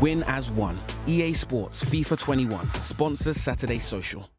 Win as one. EA Sports FIFA 21 sponsors Saturday Social.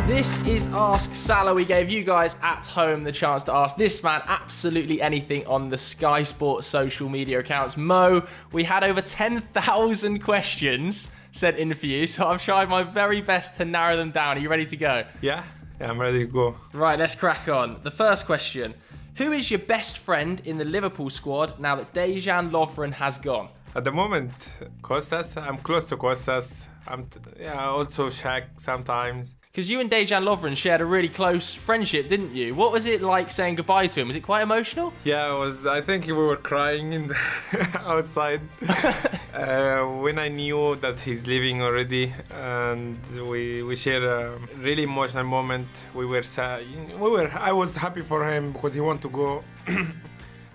This is Ask Salah. We gave you guys at home the chance to ask this man absolutely anything on the Sky Sports social media accounts. Mo, we had over 10,000 questions sent in for you, so I've tried my very best to narrow them down. Are you ready to go? Yeah, I'm ready to go. Right, let's crack on. The first question. Who is your best friend in the Liverpool squad now that Dejan Lovren has gone? At the moment, Kostas. I'm close to Kostas. Also Shaq sometimes. Because you and Dejan Lovren shared a really close friendship, didn't you? What was it like saying goodbye to him? Was it quite emotional? Yeah, it was. I think we were crying outside when I knew that he's leaving already, and we shared a really emotional moment. We were sad. I was happy for him because he wanted to go.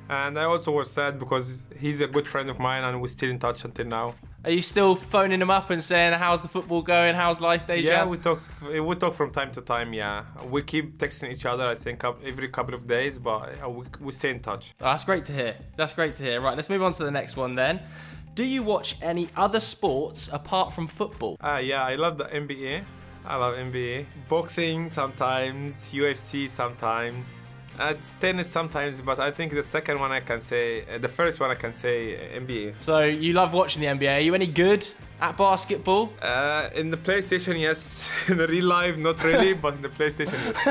And I also was sad because he's a good friend of mine and we're still in touch until now. Are you still phoning him up and saying, how's the football going? How's life, Dejan? Yeah, we talk from time to time, yeah. We keep texting each other, I think, every couple of days, but we stay in touch. Oh, that's great to hear. That's great to hear. Right, let's move on to the next one then. Do you watch any other sports apart from football? Yeah, I love the NBA. I love NBA. Boxing sometimes, UFC sometimes. Tennis sometimes, but I think the first one I can say NBA. So you love watching the NBA. Are you any good at basketball? In the PlayStation, yes. In the real life, not really, but in the PlayStation, yes.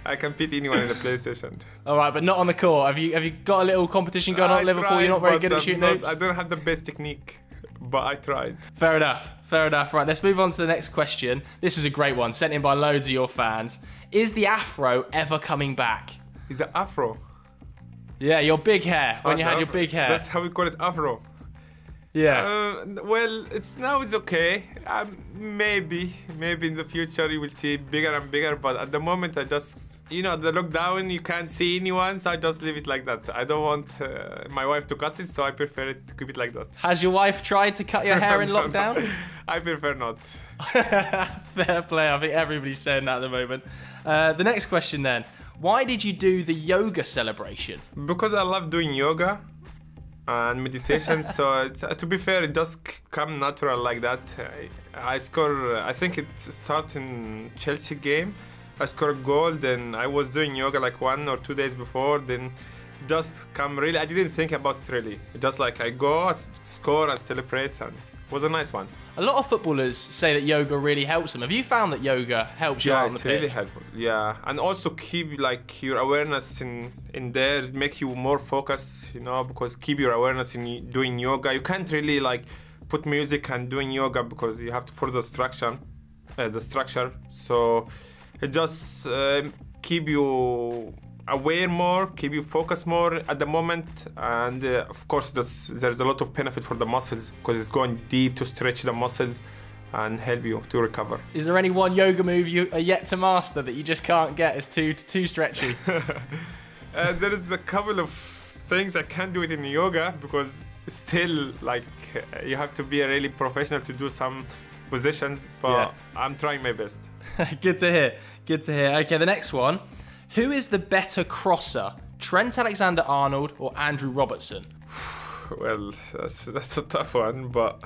I can beat anyone in the PlayStation. All right, but not on the court. Have you got a little competition going on at Liverpool? You're not very good at shooting hoops? I don't have the best technique, but I tried. Fair enough. Right, let's move on to the next question. This was a great one, sent in by loads of your fans. Is the afro ever coming back? Is it afro? Yeah, your big hair, when you had your big hair. That's how we call it, afro. Yeah. Well, it's okay. Maybe in the future you will see it bigger and bigger, but at the moment I just, the lockdown, you can't see anyone, so I just leave it like that. I don't want my wife to cut it, so I prefer it to keep it like that. Has your wife tried to cut your hair in lockdown? I prefer not. Fair play. I think everybody's saying that at the moment. The next question then. Why did you do the yoga celebration? Because I love doing yoga and meditation, so to be fair, it just come natural like that. I think it started in Chelsea game. I scored a goal, then I was doing yoga like 1 or 2 days before, then just come really, I didn't think about it really. Just like I go, score and celebrate, and it was a nice one. A lot of footballers say that yoga really helps them. Have you found that yoga helps you out on the pitch? Yeah, it's really helpful. Yeah, and also keep like your awareness in there, make you more focused, because keep your awareness in doing yoga. You can't really like put music and doing yoga because you have to follow the structure. So it just keep you aware more, keep you focused more at the moment, and of course there's a lot of benefit for the muscles because it's going deep to stretch the muscles and help you to recover. Is there any one yoga move you are yet to master that you just can't get? It's too stretchy. There is a couple of things I can't do it in yoga because still like you have to be a really professional to do some positions, but yeah. I'm trying my best. Good to hear. Okay, the next one. Who is the better crosser, Trent Alexander-Arnold or Andrew Robertson? Well, that's a tough one, but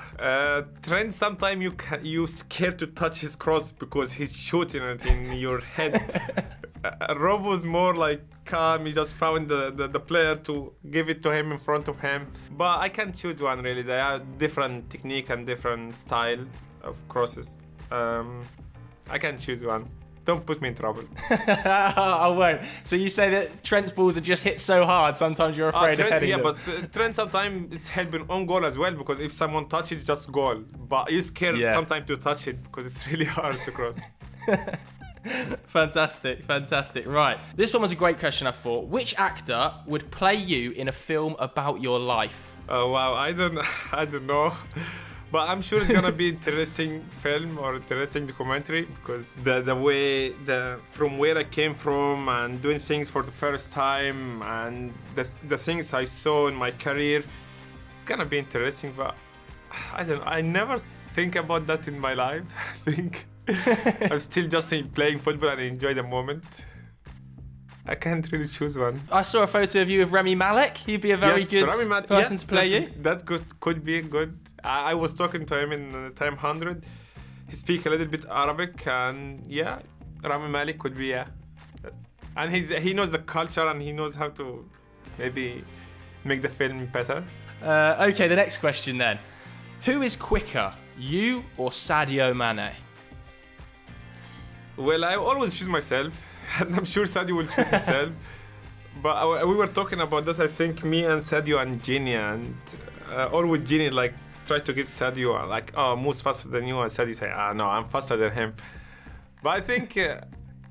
Trent, sometimes you scared to touch his cross because he's shooting it in your head. Rob was more like calm. He just found the player to give it to him in front of him. But I can't choose one really. They are different technique and different style of crosses. I can't choose one. Don't put me in trouble. I won't. So you say that Trent's balls are just hit so hard, sometimes you're afraid of heading them. Yeah, but Trent sometimes is helping on goal as well, because if someone touches it, just goal. But he's scared sometimes to touch it because it's really hard to cross. Fantastic. Right. This one was a great question, I thought. Which actor would play you in a film about your life? Oh, wow. I don't know. But I'm sure it's gonna be interesting film or interesting documentary because the way from where I came from and doing things for the first time and the things I saw in my career, it's gonna be interesting. But I don't know. I never think about that in my life. I think I'm still just playing football and enjoy the moment. I can't really choose one. I saw a photo of you with Remy Malek. He'd be a very good person to play you. That could be good. I was talking to him in time 100. He speaks a little bit Arabic, and yeah, Rami Malek could be, yeah. And he knows the culture, and he knows how to maybe make the film better. Okay, the next question then. Who is quicker, you or Sadio Mane? Well, I always choose myself, and I'm sure Sadio will choose himself. But we were talking about that, I think, me and Sadio and Genie, and always Genie, like, try to give Sadio, like, oh, moves faster than you, and Sadio say, no, I'm faster than him. But I think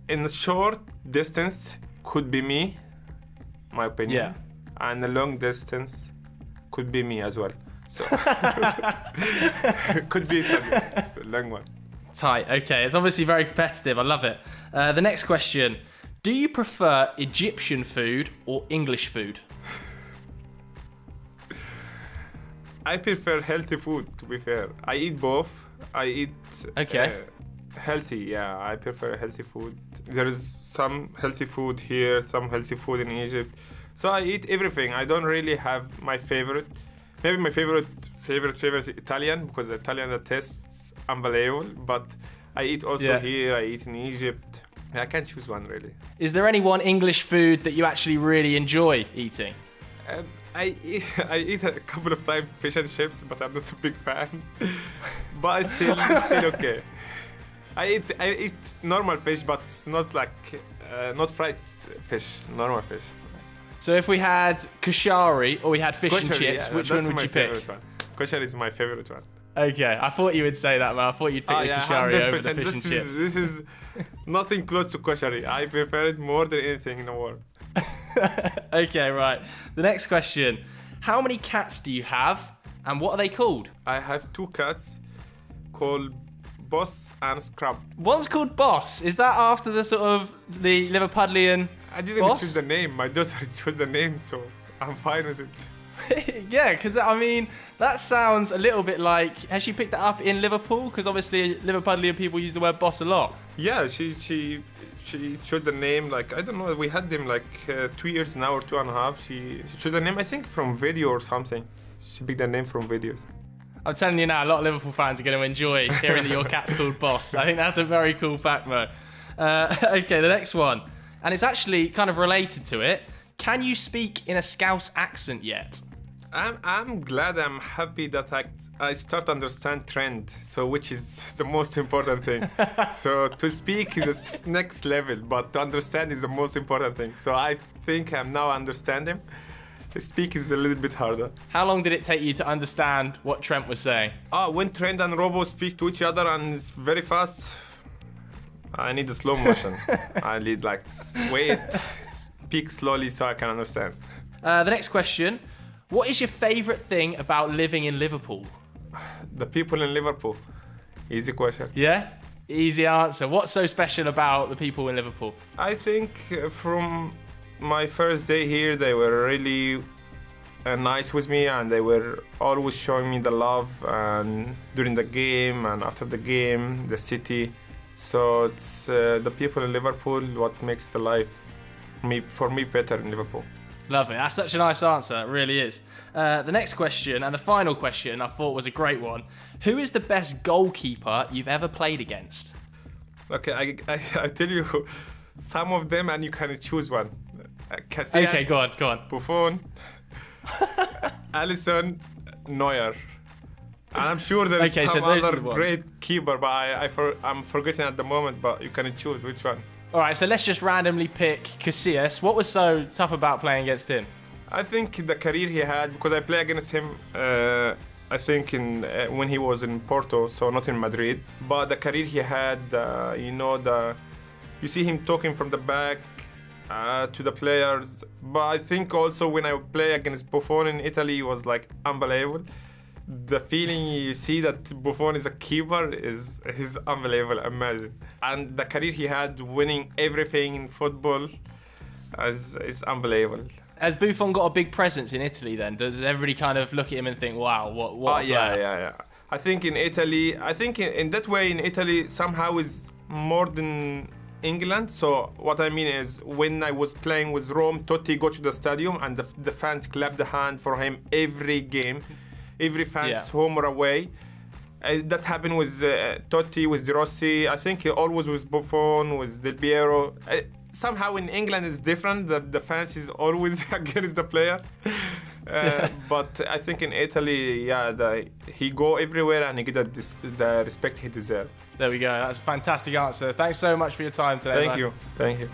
in the short distance could be me, my opinion. Yeah. And the long distance could be me as well. So could be Sadio, the long one. Tight. Okay, it's obviously very competitive. I love it. The next question. Do you prefer Egyptian food or English food? I prefer healthy food, to be fair. I eat both. I eat healthy, yeah. I prefer healthy food. There is some healthy food here, some healthy food in Egypt. So I eat everything. I don't really have my favorite. Maybe my favorite is Italian, because the Italian tastes unbelievable. But I eat also here, I eat in Egypt. I can't choose one, really. Is there any one English food that you actually really enjoy eating? I eat a couple of times fish and chips, but I'm not a big fan. But it's still okay. I eat normal fish, but it's not like not fried fish, normal fish. So if we had kashari or we had fish and chips, which one would you pick? Kashari is my favorite one. Okay, I thought you would say that, man. I thought you'd pick the kashari over the fish and chips. This is nothing close to kashari. I prefer it more than anything in the world. Okay, right. The next question. How many cats do you have, and what are they called? I have 2 cats called Boss and Scrub. One's called Boss. Is that after the sort of the Liverpudlian I didn't Boss? choose the name. My daughter chose the name, so I'm fine with it. Yeah, because I mean, that sounds a little bit like... Has she picked that up in Liverpool? Because obviously Liverpudlian people use the word boss a lot. Yeah, she chose the name, like, I don't know, we had them like 2 years now or 2.5. She chose the name, I think, from video or something. She picked the name from videos. I'm telling you now, a lot of Liverpool fans are going to enjoy hearing that your cat's called Boss. I think that's a very cool fact, Mo. Okay, the next one. And it's actually kind of related to it. Can you speak in a Scouse accent yet? I'm glad, I'm happy that I start to understand trend, so which is the most important thing. So to speak is the next level, but to understand is the most important thing. So I think I'm now understanding. Speak is a little bit harder. How long did it take you to understand what Trent was saying? When Trent and Robo speak to each other and it's very fast, I need a slow motion. I need like wait, speak slowly so I can understand. The next question. What is your favourite thing about living in Liverpool? The people in Liverpool. Easy question. Yeah? Easy answer. What's so special about the people in Liverpool? I think from my first day here, they were really nice with me, and they were always showing me the love and during the game and after the game, the city. So it's the people in Liverpool what makes the life for me better in Liverpool. Lovely. That's such a nice answer. It really is. The next question, and the final question, I thought was a great one. Who is the best goalkeeper you've ever played against? Okay, I tell you some of them, and you can choose one. Casillas, okay, go on. Buffon, Alisson, Neuer. And I'm sure there's some other great keeper, but I'm forgetting at the moment, but you can choose which one. All right, so let's just randomly pick Casillas. What was so tough about playing against him? I think the career he had, because I played against him, I think when he was in Porto, so not in Madrid. But the career he had, you see him talking from the back to the players. But I think also when I play against Buffon in Italy, it was like unbelievable. The feeling you see that Buffon is a keeper is unbelievable, amazing. And the career he had, winning everything in football, is unbelievable. Has Buffon got a big presence in Italy then? Does everybody kind of look at him and think, wow, what a player? Yeah. I think in Italy, in that way in Italy somehow is more than England. So what I mean is, when I was playing with Rome, Totti go to the stadium and the fans clap the hand for him every game, every fans home or away. That happened with Totti, with De Rossi. I think always with Buffon, with Del Piero. Somehow in England it's different. The fans is always against the player. But I think in Italy, he go everywhere and he get the respect he deserves. There we go. That's a fantastic answer. Thanks so much for your time today. Thank you.